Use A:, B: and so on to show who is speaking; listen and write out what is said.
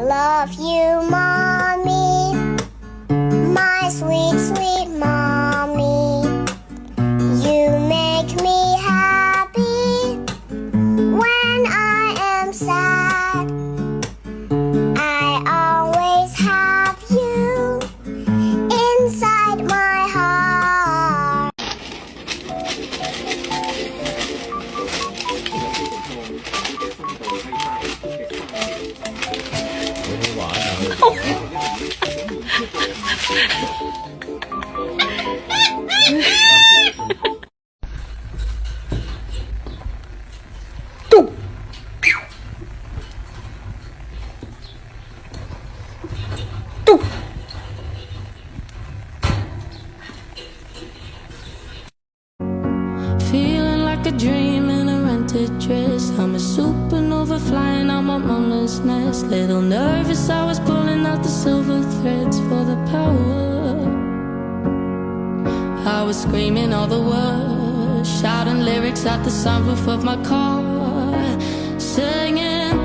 A: love you, Mommy, my sweet, sweet Mommy. You make me happy when I am sad. I always have you inside my heart.
B: ตุ๊
C: Feeling like a dream in a rented dress. I'm a supernova flying out my mama's nest. Little nervous, I was pulling out the silver threads for the power. I was screaming all the words, shouting lyrics at the sunroof of my car, singing